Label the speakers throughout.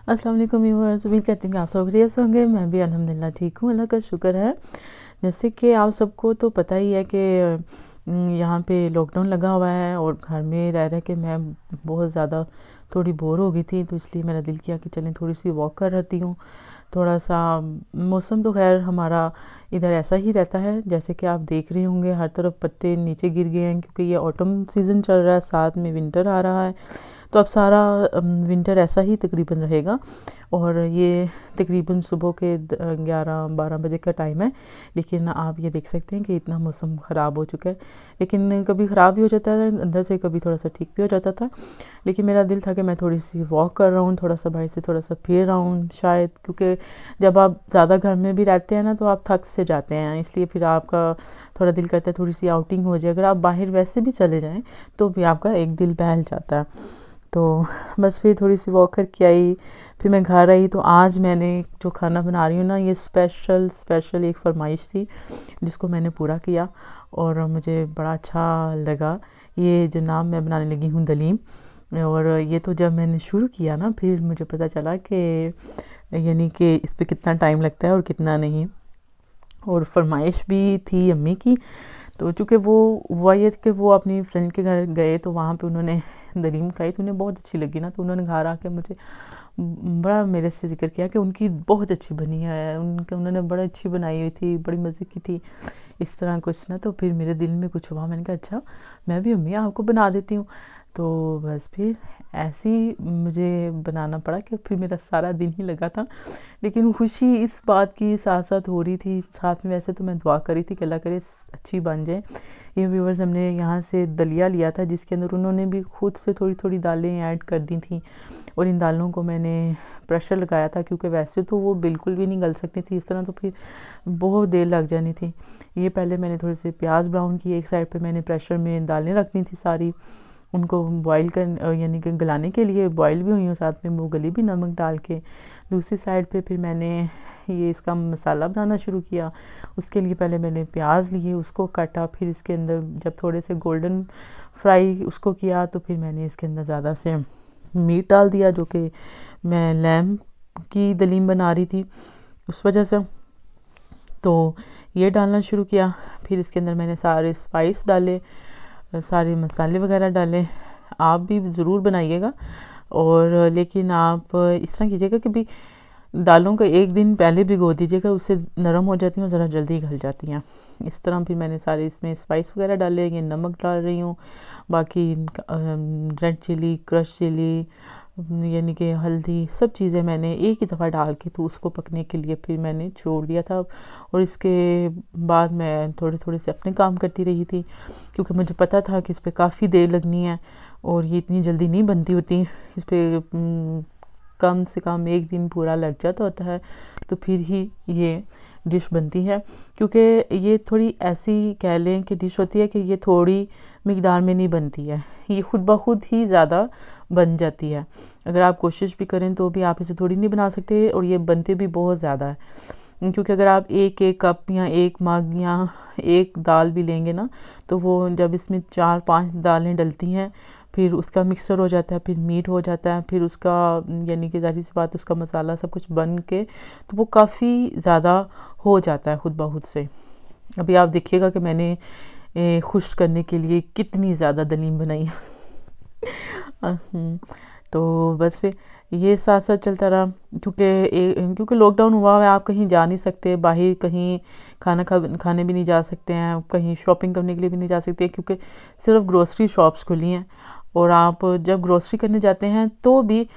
Speaker 1: अस्सलाम वालेकुम व्यूअर्स, उम्मीद करती हूँ कि आप सब खैरियत से होंगे। मैं भी अल्हम्दुलिल्लाह ठीक हूँ, अल्लाह का शुक्र है। जैसे कि आप सबको तो पता ही है कि यहाँ पे लॉकडाउन लगा हुआ है और घर में रह रह के मैं बहुत ज़्यादा थोड़ी बोर हो गई थी, तो इसलिए मेरा दिल किया कि चलें थोड़ी सी वॉक कर रहती हूँ। थोड़ा सा मौसम तो खैर हमारा इधर ऐसा ही रहता है, जैसे कि आप देख रहे होंगे हर तरफ पत्ते नीचे गिर गए हैं क्योंकि ये ऑटम सीज़न चल रहा है, साथ में विंटर आ रहा है। तो अब सारा विंटर ऐसा ही तकरीबन रहेगा और ये तकरीबन सुबह के 11-12 बजे का टाइम है। लेकिन आप ये देख सकते हैं कि इतना मौसम ख़राब हो चुका है, लेकिन कभी ख़राब भी हो जाता है अंदर से, कभी थोड़ा सा ठीक भी हो जाता था। लेकिन मेरा दिल था कि मैं थोड़ी सी वॉक कर रहा हूँ, थोड़ा सा बाहर से थोड़ा सा फिर रहा हूँ शायद, क्योंकि जब आप ज़्यादा घर में भी रहते हैं ना तो आप थक से जाते हैं, इसलिए फिर आपका थोड़ा दिल करता है थोड़ी सी आउटिंग हो जाए। अगर आप बाहर वैसे भी चले जाएँ तो भी आपका एक दिल बहल जाता है। तो बस फिर थोड़ी सी वॉक करके आई, फिर मैं घर आई। तो आज मैंने जो खाना बना रही हूँ ना, ये स्पेशल एक फरमाइश थी जिसको मैंने पूरा किया और मुझे बड़ा अच्छा लगा। ये जो नाम मैं बनाने लगी हूँ दलीम, और ये तो जब मैंने शुरू किया ना फिर मुझे पता चला कि यानी कि इस पे कितना टाइम लगता है और कितना नहीं। और फरमाइश भी थी अम्मी की, तो चूँकि वो हुआ ये कि वो अपनी फ्रेंड के घर गए तो वहाँ पे उन्होंने दलीम खाई, तो उन्हें बहुत अच्छी लगी ना, तो उन्होंने घर आके मुझे बड़ा मेरे से ज़िक्र किया कि उनकी बहुत अच्छी बनी है, उन्होंने बड़ी अच्छी बनाई हुई थी, बड़ी मज़े की थी, इस तरह कुछ ना। तो फिर मेरे दिल में कुछ हुआ, मैंने कहा अच्छा मैं भी अम्मी आपको बना देती हूँ। तो बस फिर ऐसे ही मुझे बनाना पड़ा कि फिर मेरा सारा दिन ही लगा था। लेकिन खुशी इस बात की साथ साथ हो रही थी, साथ में वैसे तो मैं दुआ करी थी कि अल्लाह करे अच्छी बन जाए। ये व्यूवर्स, हमने यहाँ से दलिया लिया था जिसके अंदर उन्होंने भी खुद से थोड़ी थोड़ी दालें ऐड कर दी थी, और इन दालों को मैंने प्रेशर लगाया था क्योंकि वैसे तो वो बिल्कुल भी नहीं गल सकती थी इस तरह, तो फिर बहुत देर लग जानी थी। ये पहले मैंने थोड़े से प्याज ब्राउन किए, एक साइड पे मैंने प्रेशर में दालें रखनी थी सारी, उनको बॉईल कर यानी कि गलाने के लिए बॉईल भी हुई हूँ, साथ में वो गली भी नमक डाल के। दूसरी साइड पे फिर मैंने ये इसका मसाला बनाना शुरू किया। उसके लिए पहले मैंने प्याज लिए, उसको काटा, फिर इसके अंदर जब थोड़े से गोल्डन फ्राई उसको किया तो फिर मैंने इसके अंदर ज़्यादा से मीट डाल दिया, जो कि मैं लैम्ब की दलीम बना रही थी उस वजह से। तो ये डालना शुरू किया, फिर इसके अंदर मैंने सारे स्पाइस डाले, सारे मसाले वगैरह डाले। आप भी ज़रूर बनाइएगा, और लेकिन आप इस तरह कीजिएगा कि भी दालों को एक दिन पहले भिगो दीजिएगा, उससे नरम हो जाती हैं और ज़रा जल्दी गल जाती हैं। इस तरह फिर मैंने सारे इसमें स्पाइस वगैरह डाले, ये नमक डाल रही हूँ, बाकी रेड चिली, क्रश चिली, यानी कि हल्दी, सब चीज़ें मैंने एक ही दफ़ा डाल के तो उसको पकने के लिए फिर मैंने छोड़ दिया था। और इसके बाद मैं थोड़े थोड़े से अपने काम करती रही थी क्योंकि मुझे पता था कि इस पर काफ़ी देर लगनी है और ये इतनी जल्दी नहीं बनती होती, इस पर कम से कम एक दिन पूरा लग जाता होता है, तो फिर ही ये डिश बनती है। क्योंकि ये थोड़ी ऐसी कह लें कि डिश होती है कि ये थोड़ी मिकदार में नहीं बनती है, ये खुद ब खुद ही ज़्यादा बन जाती है। अगर आप कोशिश भी करें तो भी आप इसे थोड़ी नहीं बना सकते, और ये बनते भी बहुत ज़्यादा है। क्योंकि अगर आप एक एक कप या एक मग या एक दाल भी लेंगे ना, तो वो जब इसमें 4-5 दालें डलती हैं फिर उसका मिक्सर हो जाता है, फिर मीट हो जाता है, फिर उसका यानी कि ज़ाहिर सी बात उसका मसाला सब कुछ बन के तो वो काफ़ी ज़्यादा हो जाता है खुद ब खुद से। अभी आप देखिएगा कि मैंने खुश करने के लिए कितनी ज़्यादा दलीम बनाई। तो बस फिर ये साथ साथ चलता रहा, क्योंकि लॉकडाउन हुआ है, आप कहीं जा नहीं सकते, बाहर कहीं खाने भी नहीं जा सकते हैं, कहीं शॉपिंग करने के लिए भी नहीं जा सकते क्योंकि सिर्फ ग्रोसरी शॉप्स खुली हैं। और आप जब ग्रोसरी करने जाते हैं तो भी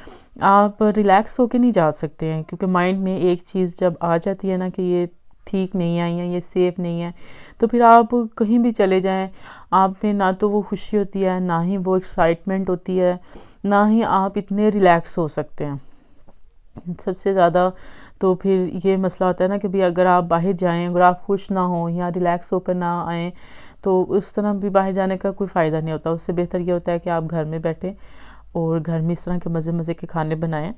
Speaker 1: आप रिलैक्स होके नहीं जा सकते हैं, क्योंकि माइंड में एक चीज़ जब आ जाती है ना कि ये ठीक नहीं है या ये सेफ़ नहीं है, तो फिर आप कहीं भी चले जाएं, आप में ना तो वो खुशी होती है, ना ही वो एक्साइटमेंट होती है, ना ही आप इतने रिलैक्स हो सकते हैं। सबसे ज़्यादा तो फिर ये मसला होता है ना कि भाई अगर आप बाहर जाएं, अगर आप खुश ना हो या रिलैक्स होकर ना आएँ, तो उस तरह भी बाहर जाने का कोई फ़ायदा नहीं होता। उससे बेहतर ये होता है कि आप घर में बैठें और घर में इस तरह के मज़े मज़े के खाने बनाएं,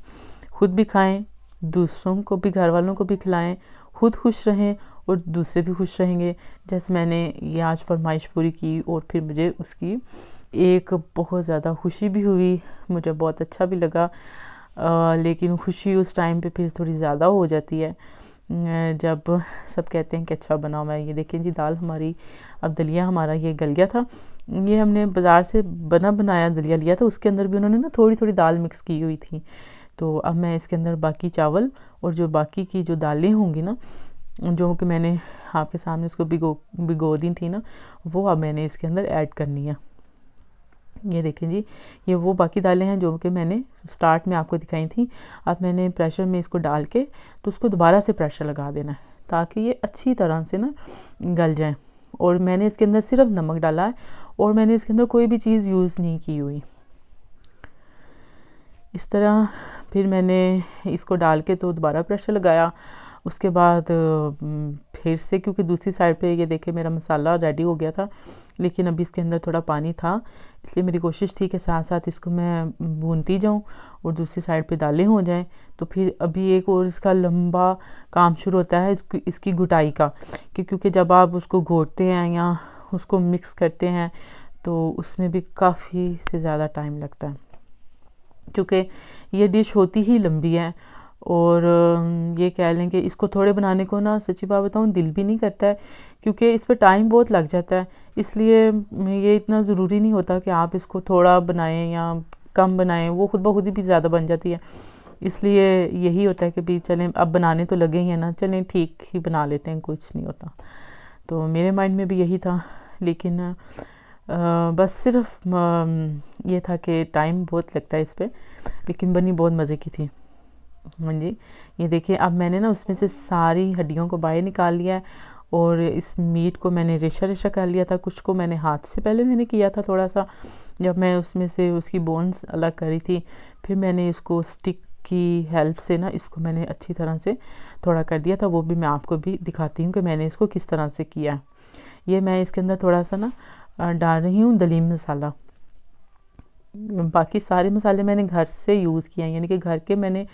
Speaker 1: खुद भी खाएं, दूसरों को भी, घर वालों को भी खिलाएं, खुद खुश रहें और दूसरे भी खुश रहेंगे। जैसे मैंने ये आज फरमाइश पूरी की और फिर मुझे उसकी एक बहुत ज़्यादा खुशी भी हुई, मुझे बहुत अच्छा भी लगा। लेकिन खुशी उस टाइम पे फिर थोड़ी ज़्यादा हो जाती है जब सब कहते हैं कि अच्छा बना हुआ है। ये देखें जी, दाल हमारी, अब दलिया हमारा ये गल गया था। ये हमने बाज़ार से बना बनाया दलिया लिया था, उसके अंदर भी उन्होंने ना थोड़ी थोड़ी दाल मिक्स की हुई थी। तो अब मैं इसके अंदर बाकी चावल और जो बाकी की जो दालें होंगी ना, जो कि मैंने आपके सामने उसको भिगो दी थी ना, वो अब मैंने इसके अंदर ऐड करनी है। ये देखें जी, ये वो बाकी दालें हैं जो कि मैंने स्टार्ट में आपको दिखाई थी। अब मैंने प्रेशर में इसको डाल के तो उसको दोबारा से प्रेशर लगा देना है ताकि ये अच्छी तरह से ना गल जाए। और मैंने इसके अंदर सिर्फ नमक डाला है और मैंने इसके अंदर कोई भी चीज़ यूज़ नहीं की हुई। इस तरह फिर मैंने इसको डाल के तो दोबारा प्रेशर लगाया। उसके बाद फिर से, क्योंकि दूसरी साइड पे ये देखे मेरा मसाला रेडी हो गया था, लेकिन अभी इसके अंदर थोड़ा पानी था, इसलिए मेरी कोशिश थी कि साथ साथ इसको मैं भूनती जाऊं और दूसरी साइड पे दालें हो जाएं। तो फिर अभी एक और इसका लंबा काम शुरू होता है इसकी घुटाई का, क्योंकि जब आप उसको घोटते हैं या उसको मिक्स करते हैं तो उसमें भी काफ़ी से ज़्यादा टाइम लगता है, क्योंकि ये डिश होती ही लंबी है। और ये कह लें कि इसको थोड़े बनाने को ना सच्ची बात बताऊँ दिल भी नहीं करता है, क्योंकि इस पर टाइम बहुत लग जाता है। इसलिए ये इतना ज़रूरी नहीं होता कि आप इसको थोड़ा बनाएं या कम बनाएं, वो खुद ब खुद ही भी ज़्यादा बन जाती है। इसलिए यही होता है कि भी चलें अब बनाने तो लगे ही हैं ना, चलें ठीक ही बना लेते हैं, कुछ नहीं होता। तो मेरे माइंड में भी यही था, लेकिन बस सिर्फ ये था कि टाइम बहुत लगता है इस पर, लेकिन बनी बहुत मज़े की थी। हाँ जी, ये देखिए अब मैंने ना उसमें से सारी हड्डियों को बाहर निकाल लिया है और इस मीट को मैंने रेशा रेशा कर लिया था। कुछ को मैंने हाथ से पहले मैंने किया था थोड़ा सा, जब मैं उसमें से उसकी बोन्स अलग करी थी, फिर मैंने इसको स्टिक की हेल्प से ना इसको मैंने अच्छी तरह से थोड़ा कर दिया था। वो भी मैं आपको भी दिखाती हूँ कि मैंने इसको किस तरह से किया। ये मैं इसके अंदर थोड़ा सा ना डाल रही हूँ दलीम मसाला। बाकी सारे मसाले मैंने घर से यूज़ किए हैं, यानी कि घर के मैंने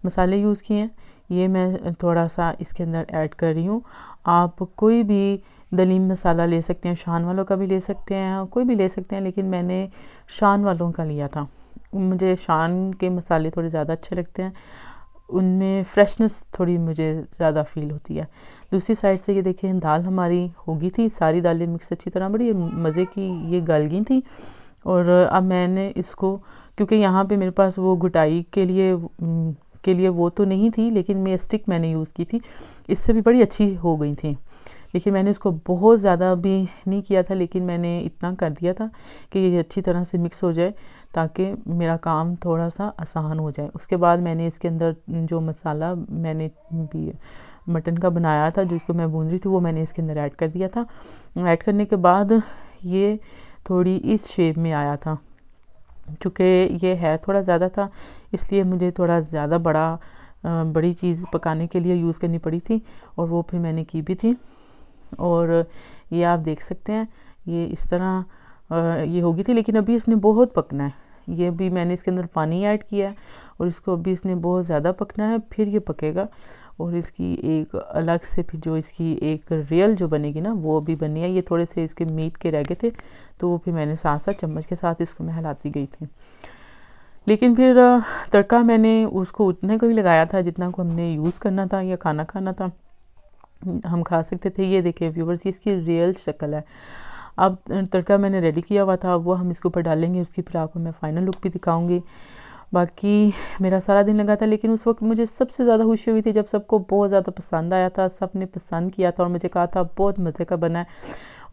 Speaker 1: मसाले यूज़ किए हैं। ये मैं थोड़ा सा इसके अंदर ऐड कर रही हूँ। आप कोई भी दलीम मसाला ले सकते हैं, शान वालों का भी ले सकते हैं, कोई भी ले सकते हैं, लेकिन मैंने शान वालों का लिया था। मुझे शान के मसाले थोड़े ज़्यादा अच्छे लगते हैं, उनमें फ्रेशनेस थोड़ी मुझे ज़्यादा फ़ील होती है। दूसरी साइड से ये देखिए दाल हमारी हो गई थी, सारी दालें मिक्स अच्छी तरह, बड़ी मज़े की ये गल गई थी। और अब मैंने इसको, क्योंकि यहाँ पे मेरे पास वो घुटाई के लिए वो तो नहीं थी, लेकिन मैं स्टिक मैंने यूज़ की थी, इससे भी बड़ी अच्छी हो गई थी। लेकिन मैंने इसको बहुत ज़्यादा भी नहीं किया था, लेकिन मैंने इतना कर दिया था कि ये अच्छी तरह से मिक्स हो जाए ताकि मेरा काम थोड़ा सा आसान हो जाए। उसके बाद मैंने इसके अंदर जो मसाला मैंने भी मटन का बनाया था, जिसको मैं भून रही थी, वो मैंने इसके अंदर ऐड कर दिया था। ऐड करने के बाद ये थोड़ी इस शेप में आया था, क्योंकि ये है थोड़ा ज़्यादा था, इसलिए मुझे थोड़ा ज़्यादा बड़ी चीज़ पकाने के लिए यूज़ करनी पड़ी थी, और वो फिर मैंने की भी थी। और ये आप देख सकते हैं ये इस तरह ये होगी थी, लेकिन अभी इसने बहुत पकना है। ये भी मैंने इसके अंदर पानी ऐड किया है और इसको अभी इसने बहुत ज़्यादा पकना है, फिर ये पकेगा और इसकी एक अलग से फिर जो इसकी एक रियल जो बनेगी ना वो भी बनी है। ये थोड़े से इसके मीट के रह गए थे, तो वो फिर मैंने साथ साथ चम्मच के साथ इसको मैं हिलाती गई थी। लेकिन फिर तड़का मैंने उसको उतने को ही लगाया था जितना को हमने यूज़ करना था या खाना खाना था, हम खा सकते थे। ये देखिए व्यूवर्स, इसकी रियल शक्ल है। अब तड़का मैंने रेडी किया हुआ था, वो हम इसके ऊपर डालेंगे, उसकी फिर आपको मैं फ़ाइनल लुक भी दिखाऊंगी। बाकी मेरा सारा दिन लगा था, लेकिन उस वक्त मुझे सबसे ज़्यादा खुशी हुई थी जब सबको बहुत ज़्यादा पसंद आया था, सब ने पसंद किया था और मुझे कहा था बहुत मज़े का बना है।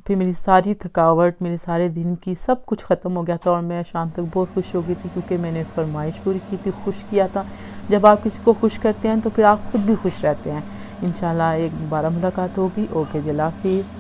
Speaker 1: फिर मेरी सारी थकावट, मेरे सारे दिन की सब कुछ ख़त्म हो गया था और मैं शाम तक बहुत खुश हो गई थी, क्योंकि मैंने फरमाइश पूरी की थी, खुश किया था। जब आप किसी को खुश करते हैं तो फिर आप खुद भी खुश रहते हैं। इंशाल्लाह एक दोबारा मुलाकात होगी। ओके जी, अल्लाह हाफिज़।